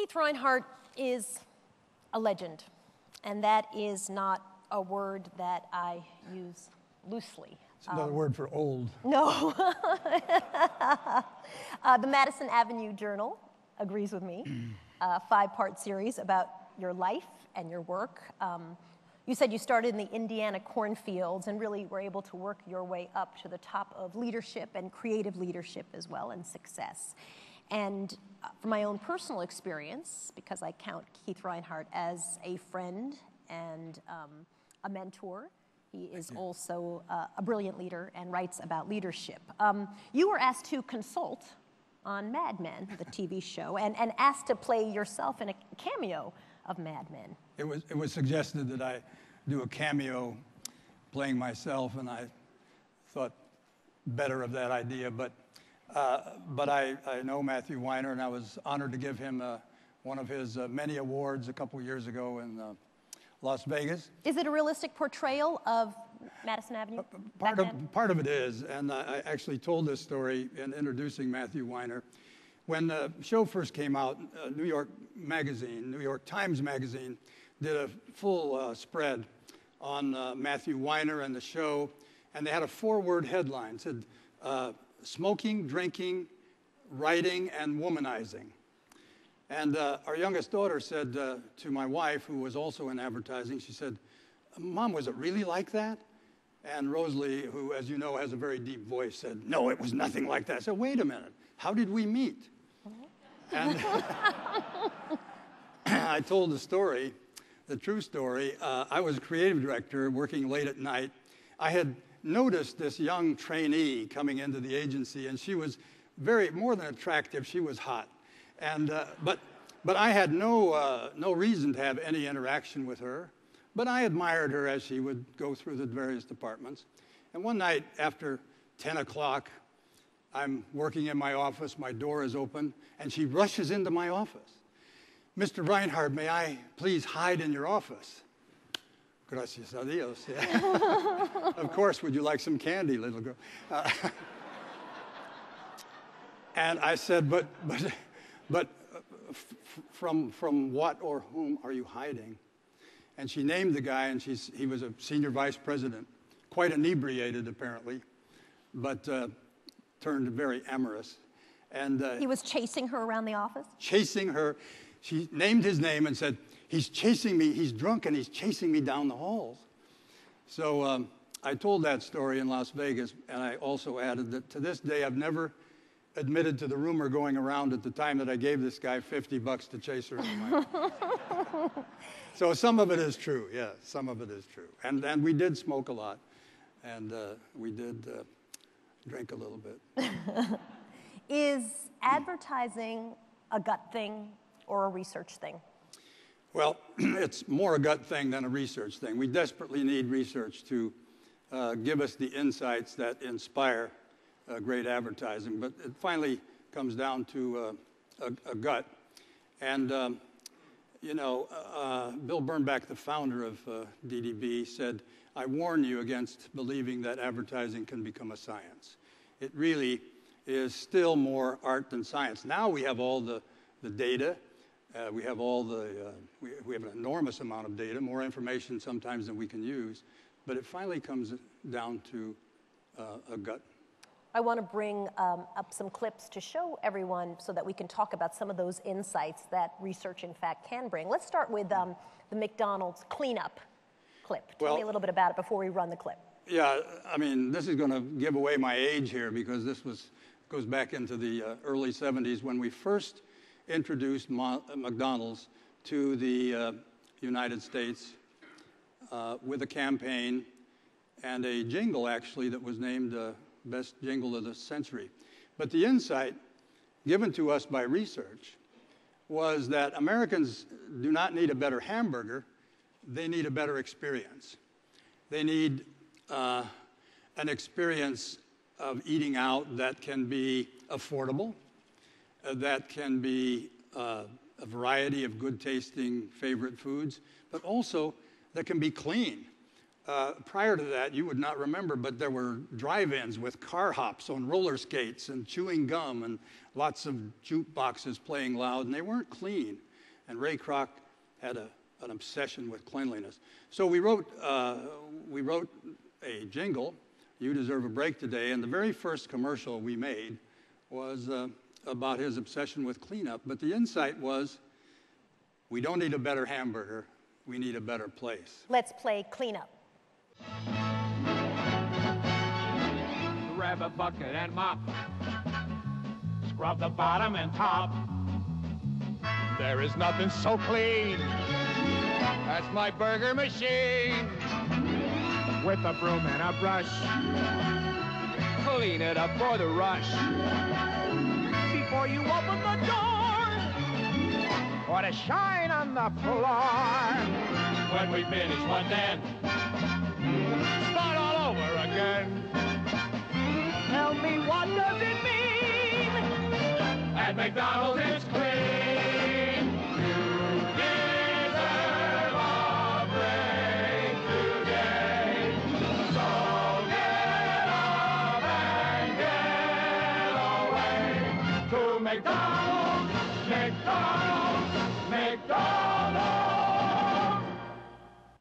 Keith Reinhard is a legend, and that is not a word that I use loosely. It's another word for old. No. The Madison Avenue Journal agrees with me. A 5-part series about your life and your work. You said you started in the Indiana cornfields and really were able to work your way up to the top of leadership and creative leadership as well, and success. And from my own personal experience, because I count Keith Reinhard as a friend and a mentor, he is also a brilliant leader and writes about leadership. You were asked to consult on Mad Men, the TV show, and asked to play yourself in a cameo of Mad Men. It was suggested that I do a cameo playing myself, and I thought better of that idea. But I know Matthew Weiner, and I was honored to give him one of his many awards a couple years ago in Las Vegas. Is it a realistic portrayal of Madison Avenue? Part of it is, and I actually told this story in introducing Matthew Weiner. When the show first came out, New York Times Magazine, did a full spread on Matthew Weiner and the show, and they had a 4-word headline. It said, smoking, drinking, writing, and womanizing. And our youngest daughter said to my wife, who was also in advertising, she said, "Mom, was it really like that?" And Rosalie, who, as you know, has a very deep voice, said, "No, it was nothing like that." I said, "Wait a minute, how did we meet?" And I told the story, the true story. I was a creative director working late at night. I had noticed this young trainee coming into the agency, and she was more than attractive. She was hot. And, but I had no reason to have any interaction with her. But I admired her as she would go through the various departments. And one night after 10 o'clock, I'm working in my office, my door is open, and she rushes into my office. "Mr. Reinhard, may I please hide in your office?" "Gracias a Dios." Yeah. "Of course, would you like some candy, little girl?" And I said, but from what or whom are you hiding? And she named the guy, and he was a senior vice president, quite inebriated apparently, but turned very amorous. And he was chasing her around the office? Chasing her. She named his name and said, "He's chasing me, he's drunk, and he's chasing me down the halls." So I told that story in Las Vegas, and I also added that to this day I've never admitted to the rumor going around at the time that I gave this guy $50 to chase her into my office. So some of it is true, yeah, some of it is true. And we did smoke a lot, and we did drink a little bit. Is advertising a gut thing or a research thing? Well, it's more a gut thing than a research thing. We desperately need research to give us the insights that inspire great advertising. But it finally comes down to a gut. And, Bill Bernbach, the founder of DDB, said, "I warn you against believing that advertising can become a science. It really is still more art than science." Now we have all the data. We have we have an enormous amount of data, more information sometimes than we can use. But it finally comes down to a gut. I want to bring up some clips to show everyone so that we can talk about some of those insights that research, in fact, can bring. Let's start with the McDonald's cleanup clip. Tell me a little bit about it before we run the clip. Yeah, I mean, this is going to give away my age here because this goes back into the early 70s when we first introduced McDonald's to the United States with a campaign and a jingle, actually, that was named Best Jingle of the Century. But the insight given to us by research was that Americans do not need a better hamburger, they need a better experience. They need an experience of eating out that can be affordable, that can be a variety of good-tasting favorite foods, but also that can be clean. Prior to that, you would not remember, but there were drive-ins with car hops on roller skates and chewing gum and lots of jukeboxes playing loud, and they weren't clean. And Ray Kroc had an obsession with cleanliness. So we wrote a jingle, "You Deserve a Break Today," and the very first commercial we made was about his obsession with cleanup. But the insight was, we don't need a better hamburger, we need a better place. Let's play Cleanup. Grab a bucket and mop. Scrub the bottom and top. There is nothing so clean. That's my burger machine. With a broom and a brush. Clean it up for the rush. Before you open the door. Or to shine on the floor. When we finish one then. Start all over again. Tell me, what does it mean? At McDonald's it's clean. You deserve a break today. So get up and get away to McDonald's, McDonald's, McDonald's.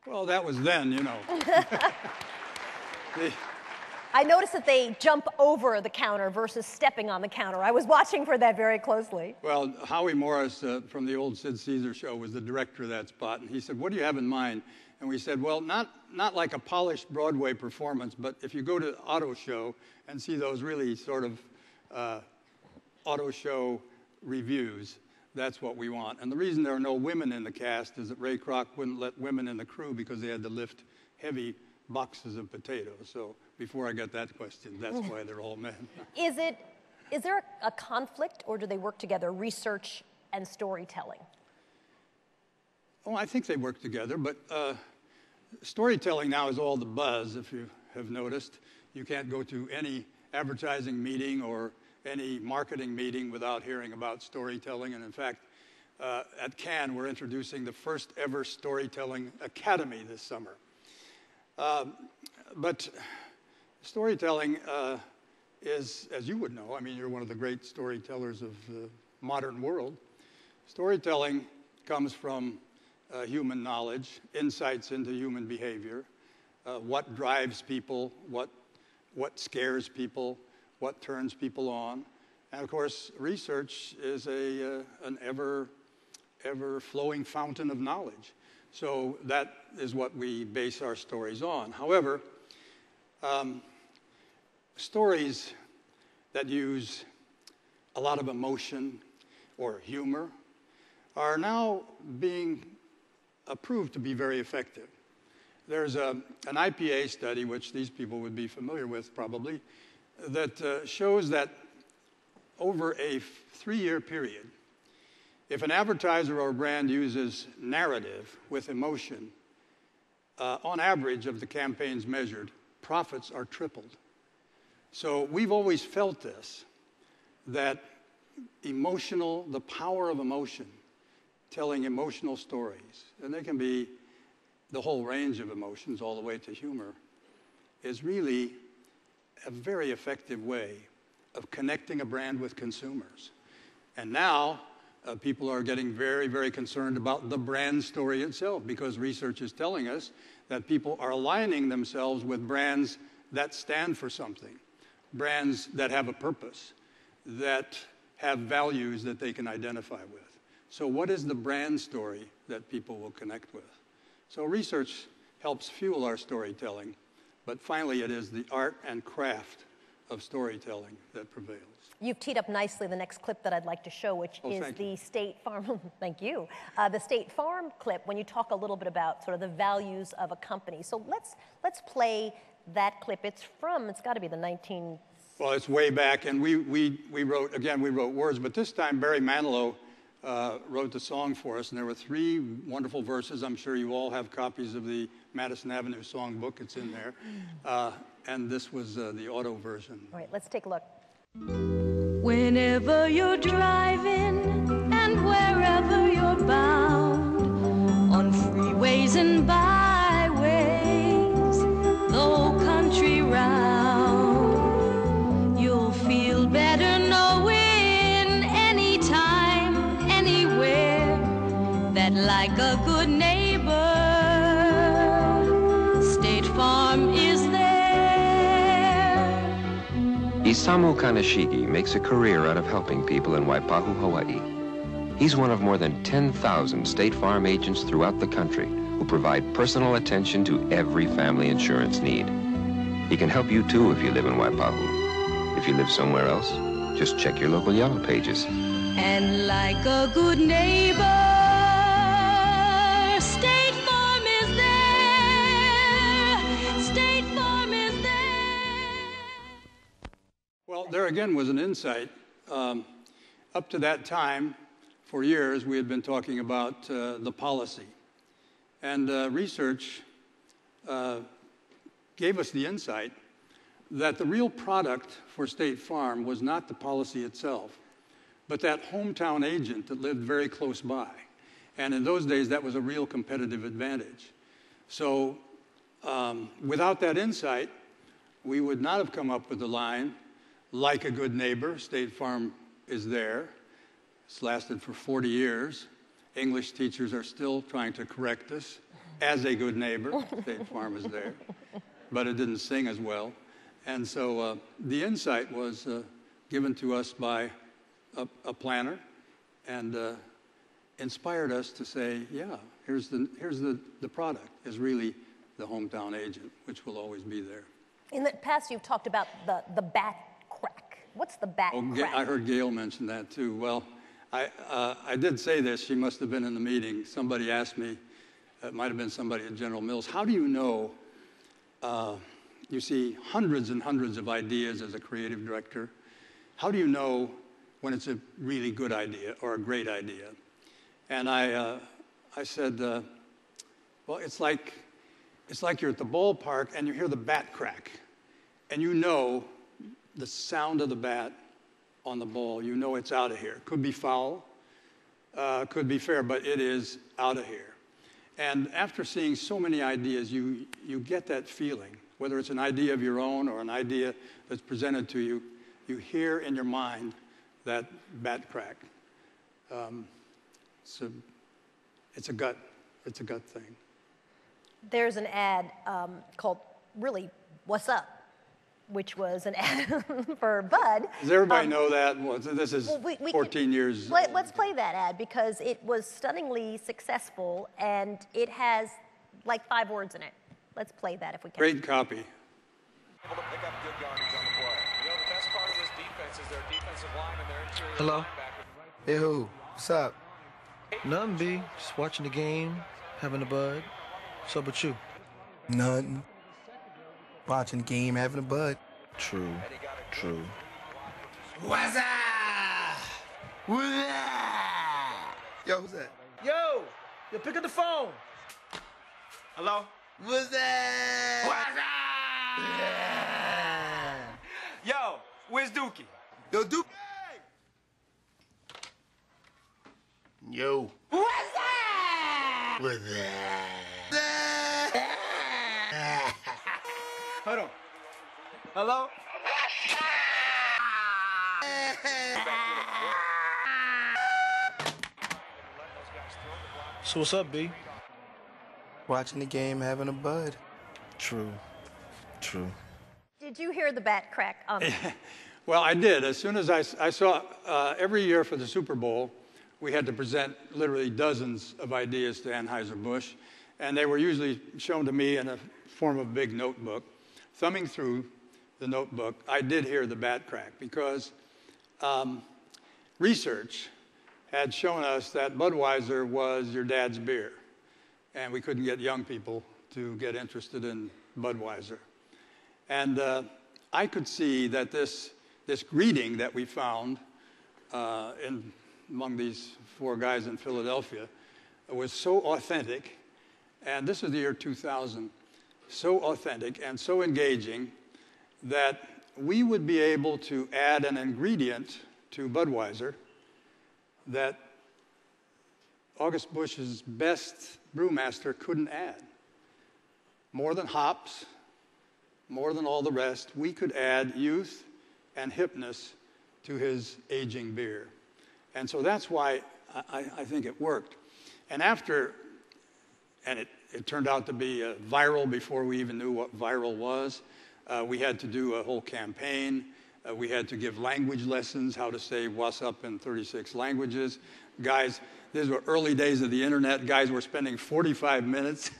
Well, that was then, you know. I noticed that they jump over the counter versus stepping on the counter. I was watching for that very closely. Well, Howie Morris from the old Sid Caesar show was the director of that spot, and he said, "What do you have in mind?" And we said, well, not like a polished Broadway performance, but if you go to auto show and see those really sort of auto show reviews, that's what we want. And the reason there are no women in the cast is that Ray Kroc wouldn't let women in the crew because they had to lift heavy boxes of potatoes. So before I get that question, that's why they're all men. Is there a conflict, or do they work together, research and storytelling? Oh, I think they work together, but storytelling now is all the buzz, if you have noticed. You can't go to any advertising meeting or any marketing meeting without hearing about storytelling. And in fact, at Cannes, we're introducing the first ever Storytelling Academy this summer. But storytelling is, as you would know, I mean, you're one of the great storytellers of the modern world. Storytelling comes from human knowledge, insights into human behavior, what drives people, what scares people, what turns people on. And of course, research is an ever-flowing fountain of knowledge. So that is what we base our stories on. However, stories that use a lot of emotion or humor are now being approved to be very effective. There's an IPA study, which these people would be familiar with probably, that shows that over a 3-year period, if an advertiser or brand uses narrative with emotion, on average of the campaigns measured, profits are tripled. So we've always felt this, that the power of emotion, telling emotional stories, and they can be the whole range of emotions all the way to humor, is really a very effective way of connecting a brand with consumers. And now, people are getting very, very concerned about the brand story itself, because research is telling us that people are aligning themselves with brands that stand for something, brands that have a purpose, that have values that they can identify with. So what is the brand story that people will connect with? So research helps fuel our storytelling, but finally it is the art and craft of storytelling that prevails. You've teed up nicely the next clip that I'd like to show, which is the State Farm, thank you, the State Farm clip when you talk a little bit about sort of the values of a company. So let's play that clip. It's got to be the 19... Well, it's way back, and we wrote words, but this time Barry Manilow wrote the song for us, and there were 3 wonderful verses. I'm sure you all have copies of the Madison Avenue songbook. It's in there. And this was the auto version. All right, let's take a look. Whenever you're driving and wherever you're bound, on freeways and byways, the whole country round, you'll feel better knowing anytime, anywhere, like a good neighbor, State Farm is there. Isamu Kaneshigi makes a career out of helping people in Waipahu, Hawaii. He's one of more than 10,000 State Farm agents throughout the country who provide personal attention to every family insurance need. He can help you too if you live in Waipahu. If you live somewhere else, just check your local Yellow Pages. And like a good neighbor, State Farm is there. State Farm is there. Well, there again was an insight. Up to that time, for years, we had been talking about the policy. And research gave us the insight that the real product for State Farm was not the policy itself, but that hometown agent that lived very close by. And in those days, that was a real competitive advantage. So without that insight, we would not have come up with the line, like a good neighbor, State Farm is there. It's lasted for 40 years. English teachers are still trying to correct us. As a good neighbor, State Farm is there. But it didn't sing as well. And so the insight was given to us by a planner and inspired us to say, yeah, here's the product, is really the hometown agent, which will always be there. In the past, you've talked about the bat crack. What's the bat crack? I heard Gail mention that too. Well, I did say this. She must have been in the meeting. Somebody asked me, it might have been somebody at General Mills, how do you know, you see hundreds and hundreds of ideas as a creative director. How do you know when it's a really good idea or a great idea? And I said, well, it's like you're at the ballpark and you hear the bat crack. And you know the sound of the bat on the ball. You know it's out of here. Could be foul, could be fair, but it is out of here. And after seeing so many ideas, you get that feeling, whether it's an idea of your own or an idea that's presented to you, you hear in your mind that bat crack. It's a gut thing. There's an ad called, really, What's Up? Which was an ad for Bud. Does everybody know that? Well, this is 14 years. Let's play that ad because it was stunningly successful and it has like 5 words in it. Let's play that if we can. Great copy. Able to pick up good yardage on the play. You know, the best part of this defense is their defensive line and their interior Hello? linebacker. Hey, who? What's up? Nothing, B. Just watching the game, having a bud. What's up with you? Nothing. Watching the game, having a bud. True. True. What's up? What's up? Yo, who's that? Yo, pick up the phone. Hello? What's that? What's up? Yo, where's Dookie? Yo, Duke. Yo. What's that? What's that? Hold on. Hello? So what's up, B? Watching the game, having a bud. True. Did you hear the bat crack on it? Well, I did. As soon as I saw, every year for the Super Bowl, we had to present literally dozens of ideas to Anheuser-Busch, and they were usually shown to me in a form of a big notebook. Thumbing through the notebook, I did hear the bat crack because research had shown us that Budweiser was your dad's beer, and we couldn't get young people to get interested in Budweiser. And I could see that this greeting that we found among these 4 guys in Philadelphia was so authentic, and this is the year 2000, so authentic and so engaging that we would be able to add an ingredient to Budweiser that August Busch's best brewmaster couldn't add. More than hops, more than all the rest, we could add youth and hipness to his aging beer. And so that's why I think it worked. And it turned out to be viral before we even knew what viral was. We had to do a whole campaign. We had to give language lessons, how to say what's up in 36 languages. Guys, these were early days of the internet. Guys were spending 45 minutes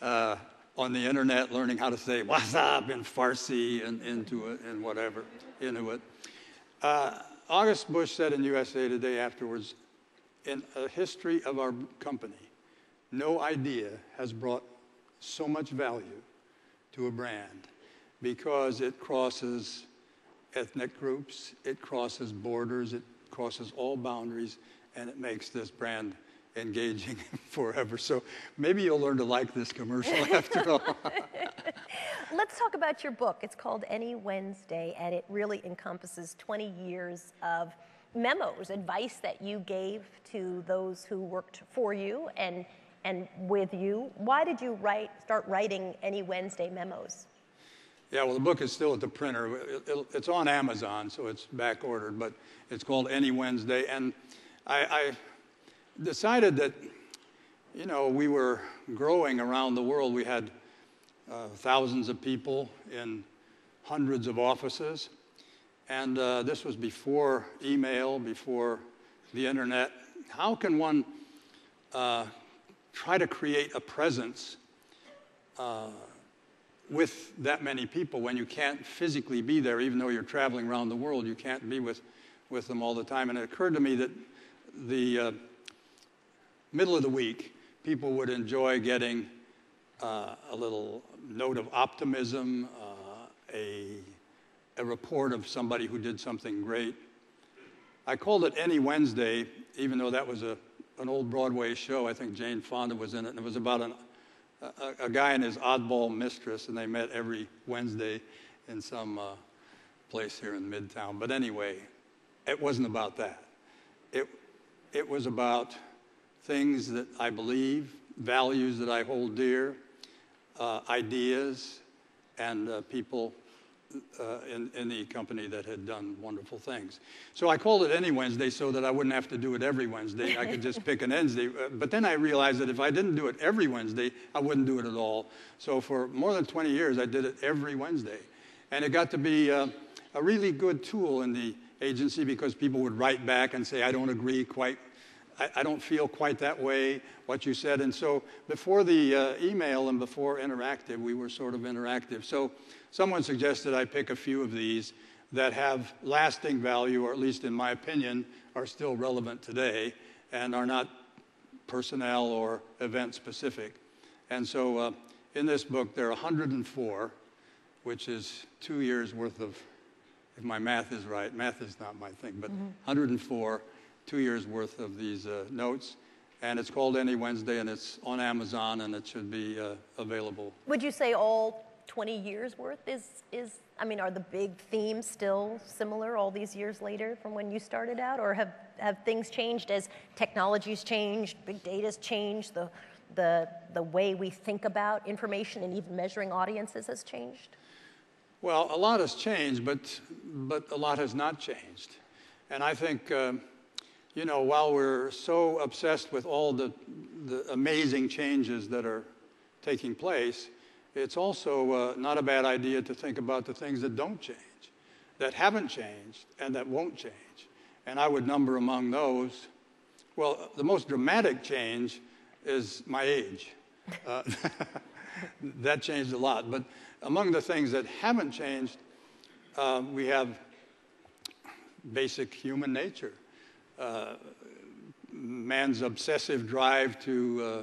on the internet learning how to say what's up in Farsi and Inuit. August Bush said in USA Today afterwards, in a history of our company, no idea has brought so much value to a brand because it crosses ethnic groups, it crosses borders, it crosses all boundaries, and it makes this brand engaging forever. So maybe you'll learn to like this commercial after all. Let's talk about your book. It's called Any Wednesday, and it really encompasses 20 years of memos, advice that you gave to those who worked for you and with you. Why did you start writing Any Wednesday memos? Yeah, well, the book is still at the printer. It's on Amazon, so it's back ordered, but it's called Any Wednesday. And I decided that, you know, we were growing around the world. We had thousands of people in hundreds of offices. And this was before email, before the internet. How can one try to create a presence with that many people when you can't physically be there, even though you're traveling around the world? You can't be with them all the time. And it occurred to me that the middle of the week, people would enjoy getting a little note of optimism, a report of somebody who did something great. I called it Any Wednesday, even though that was an old Broadway show. I think Jane Fonda was in it, and it was about a guy and his oddball mistress, and they met every Wednesday in some place here in Midtown. But anyway, it wasn't about that. It was about things that I believe, values that I hold dear, ideas, and people in the company that had done wonderful things. So I called it Any Wednesday so that I wouldn't have to do it every Wednesday. I could just pick an Wednesday. But then I realized that if I didn't do it every Wednesday, I wouldn't do it at all. So for more than 20 years, I did it every Wednesday. And it got to be a really good tool in the agency because people would write back and say, I don't agree quite. I don't feel quite that way, what you said. And so before the email and before interactive, we were sort of interactive. So someone suggested I pick a few of these that have lasting value, or at least in my opinion, are still relevant today and are not personnel or event specific. And so in this book, there are 104, which is 2 years worth of, if my math is right, math is not my thing, but 104, 2 years worth of these notes. And it's called Any Wednesday, and it's on Amazon, and it should be available. Would you say all 20 years worth I mean, are the big themes still similar all these years later from when you started out? Or have things changed as technology's changed, big data's changed, the way we think about information and even measuring audiences has changed? Well, a lot has changed, but a lot has not changed. And I think, you know, while we're so obsessed with all the amazing changes that are taking place, it's also not a bad idea to think about the things that don't change, that haven't changed, and that won't change. And I would number among those, well, the most dramatic change is my age. That changed a lot. But among the things that haven't changed, we have basic human nature. Man's obsessive drive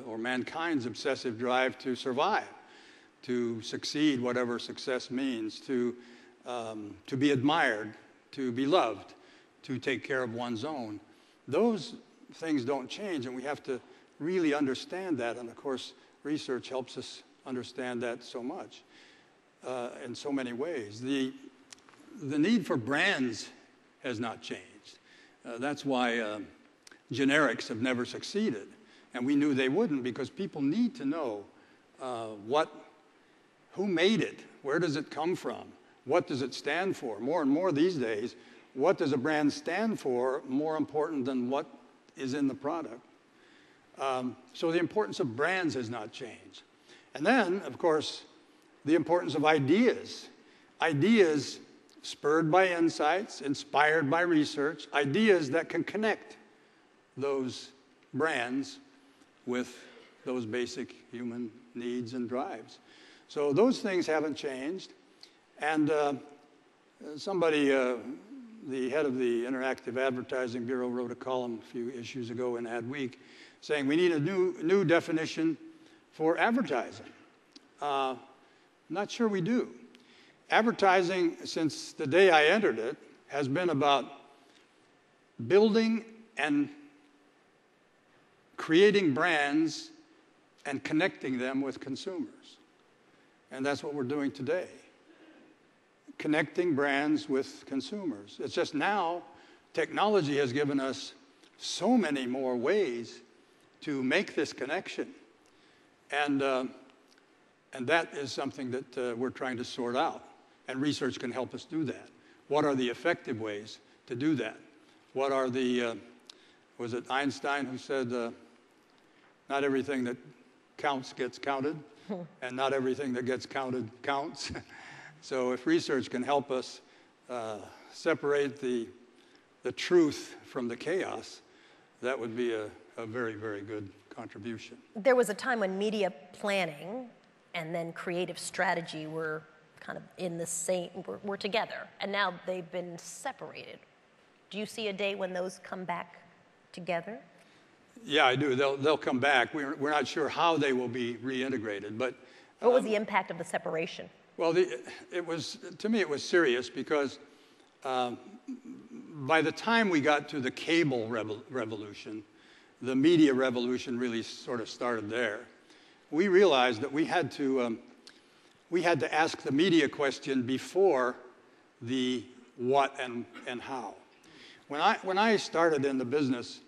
or mankind's obsessive drive to survive, to succeed, whatever success means, to be admired, to be loved, to take care of one's own. Those things don't change, and we have to really understand that. And of course, research helps us understand that so much in so many ways. The need for brands has not changed. That's why generics have never succeeded. And we knew they wouldn't because people need to know who made it, where does it come from, what does it stand for. More and more these days, what does a brand stand for more important than what is in the product. So the importance of brands has not changed. And then, of course, the importance of ideas. Ideas spurred by insights, inspired by research, ideas that can connect those brands with those basic human needs and drives. So those things haven't changed. And somebody, the head of the Interactive Advertising Bureau, wrote a column a few issues ago in Adweek saying we need a new definition for advertising. Not sure we do. Advertising, since the day I entered it, has been about building and creating brands and connecting them with consumers. And that's what we're doing today. Connecting brands with consumers. It's just now technology has given us so many more ways to make this connection. And that is something that we're trying to sort out. And research can help us do that. What are the effective ways to do that? What are the, was it Einstein who said, not everything that counts gets counted, and not everything that gets counted counts. So if research can help us separate the truth from the chaos, that would be a very, very good contribution. There was a time when media planning and then creative strategy were kind of in the same, were together, and now they've been separated. Do you see a day when those come back together? Yeah, I do. They'll come back. We're not sure how they will be reintegrated, but... What was the impact of the separation? Well, to me, it was serious because by the time we got to the cable revolution, the media revolution really sort of started there. We realized that we had to ask the media question before the what and how. When I started in the business,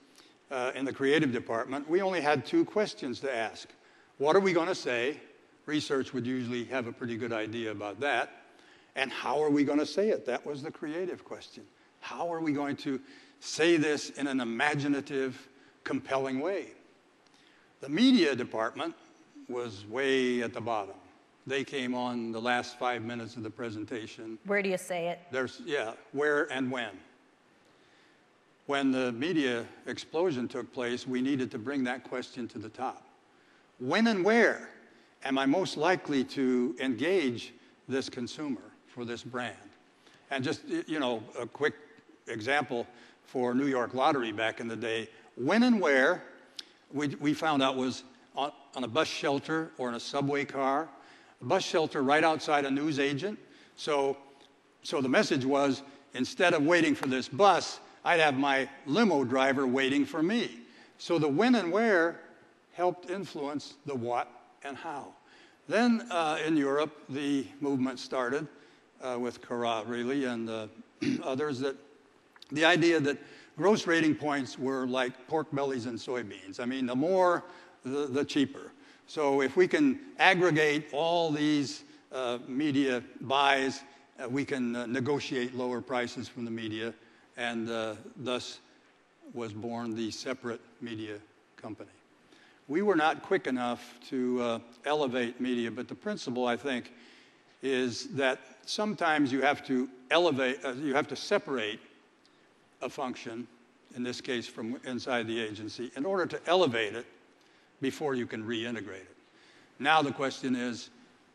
in the creative department, we only had two questions to ask. What are we going to say? Research would usually have a pretty good idea about that. And how are we going to say it? That was the creative question. How are we going to say this in an imaginative, compelling way? The media department was way at the bottom. They came on the last 5 minutes of the presentation. Where do you say it? Where and when. When the media explosion took place, we needed to bring that question to the top. When and where am I most likely to engage this consumer for this brand? And just, a quick example for New York Lottery back in the day, when and where we found out was on a bus shelter or in a subway car, a bus shelter right outside a news agent. So the message was, instead of waiting for this bus, I'd have my limo driver waiting for me. So the when and where helped influence the what and how. Then in Europe, the movement started with Carrat, really, and others, that the idea that gross rating points were like pork bellies and soybeans. I mean, the more, the cheaper. So if we can aggregate all these media buys, we can negotiate lower prices from the media, and thus was born the separate media company. We were not quick enough to elevate media, but the principle, I think, is that sometimes you have to you have to separate a function, in this case from inside the agency, in order to elevate it before you can reintegrate it. Now the question is,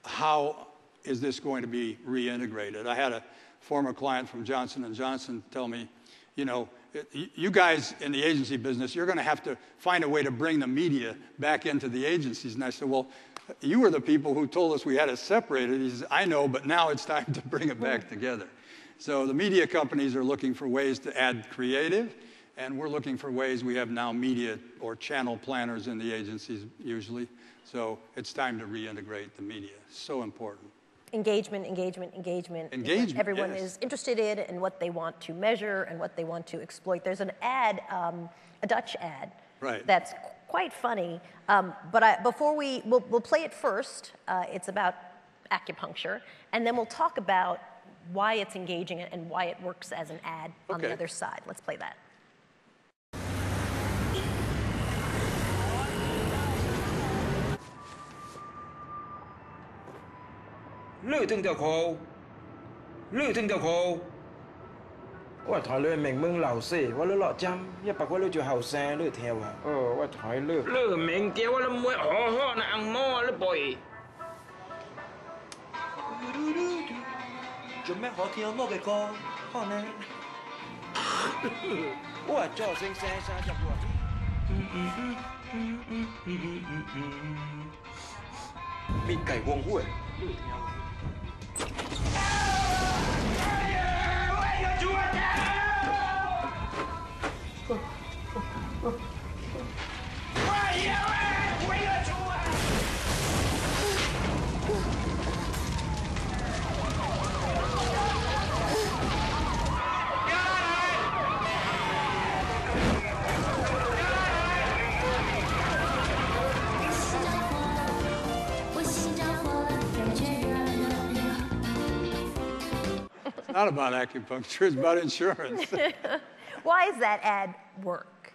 how is this going to be reintegrated? I had a former client from Johnson & Johnson tell me, you guys in the agency business, you're going to have to find a way to bring the media back into the agencies. And I said, well, you were the people who told us we had to separate it. He says, I know, but now it's time to bring it back together. So the media companies are looking for ways to add creative, and we're looking for ways. We have now media or channel planners in the agencies usually. So it's time to reintegrate the media. So important. Engagement. Everyone yes. is interested in and what they want to measure and what they want to exploit. There's an ad, a Dutch ad, right, that's quite funny. But we'll play it first. It's about acupuncture, and then we'll talk about why it's engaging and why it works as an ad on the other side. Let's play that. lư thương tiểu khổ lư thương tiểu khổว่าถอยเลยเหม่งมึงเหล่าสิว่าลือหล่อจำอย่าปากว่าลือจะเห่าแซ่ลือเทวอ่ะว่าถอยลือเหม่งเกี้ยวว่าลือมวยอ๋อนะอังโม่ลือปล่อยจุดแม่ขอเที่ยวโม่ไปก่อนพ่อนะว่าจ่อเซ็งแซ่ซาจับหัวมีไก่วงห้วยลือเทวNot about acupuncture, it's about insurance. Why does that ad work?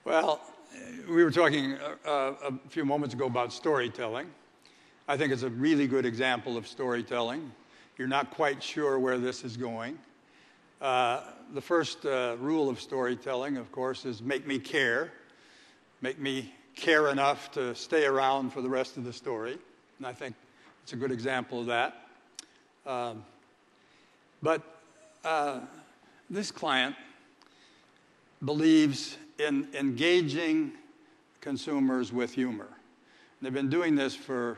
Well, we were talking a few moments ago about storytelling. I think it's a really good example of storytelling. You're not quite sure where this is going. The first rule of storytelling, of course, is make me care. Make me care enough to stay around for the rest of the story. And I think it's a good example of that. But this client believes in engaging consumers with humor. They've been doing this for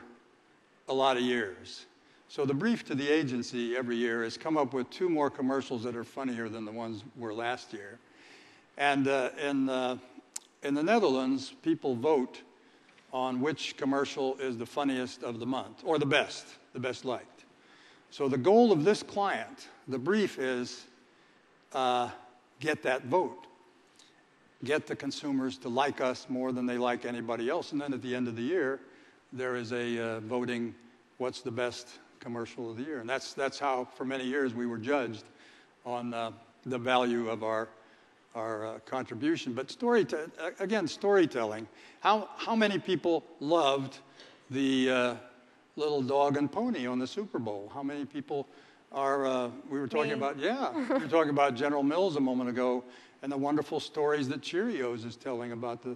a lot of years. So the brief to the agency every year is come up with 2 more commercials that are funnier than the ones were last year. And in the Netherlands, people vote on which commercial is the funniest of the month, or the best liked. So the goal of this client, the brief is get that vote. Get the consumers to like us more than they like anybody else. And then at the end of the year, there is a voting what's the best commercial of the year. And that's how, for many years, we were judged on the value of our contribution. But storytelling. How many people loved the little dog and pony on the Super Bowl? How many people are, we were talking about, we were talking about General Mills a moment ago and the wonderful stories that Cheerios is telling about the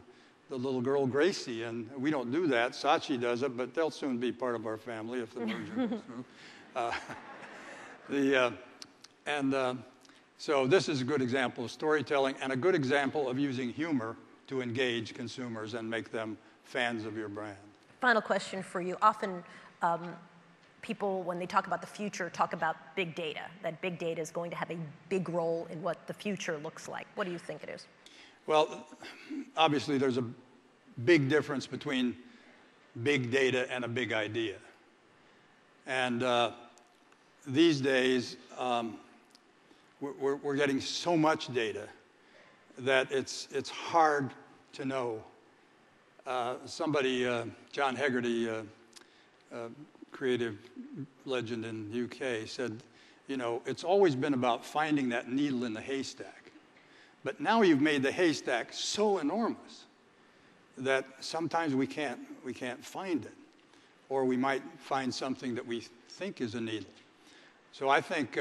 little girl Gracie. And we don't do that. Saatchi does it, but they'll soon be part of our family if the merger goes through. So this is a good example of storytelling and a good example of using humor to engage consumers and make them fans of your brand. Final question for you. Often people, when they talk about the future, talk about big data, that big data is going to have a big role in what the future looks like. What do you think it is? Well, obviously there's a big difference between big data and a big idea. And these days, we're getting so much data that it's hard to know. Somebody, John Hegarty, creative legend in the UK, said, it's always been about finding that needle in the haystack. But now you've made the haystack so enormous that sometimes we can't find it. Or we might find something that we think is a needle. So I think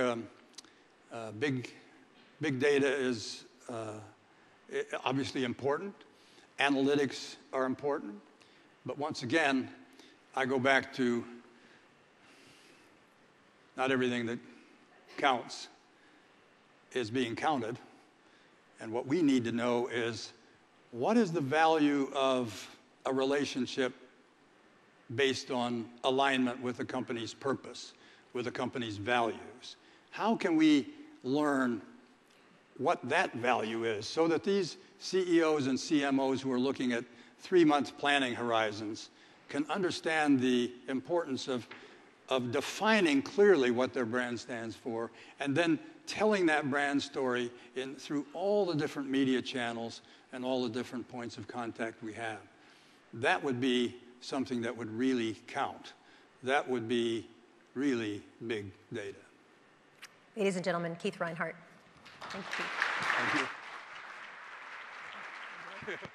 big data is obviously important. Analytics are important. But once again, I go back to not everything that counts is being counted. And what we need to know is what is the value of a relationship based on alignment with the company's purpose, with the company's values? How can we learn what that value is so that these CEOs and CMOs who are looking at 3-month planning horizons can understand the importance of defining clearly what their brand stands for and then telling that brand story through all the different media channels and all the different points of contact we have. That would be something that would really count. That would be really big data. Ladies and gentlemen, Keith Reinhard. Thank you. Thank you.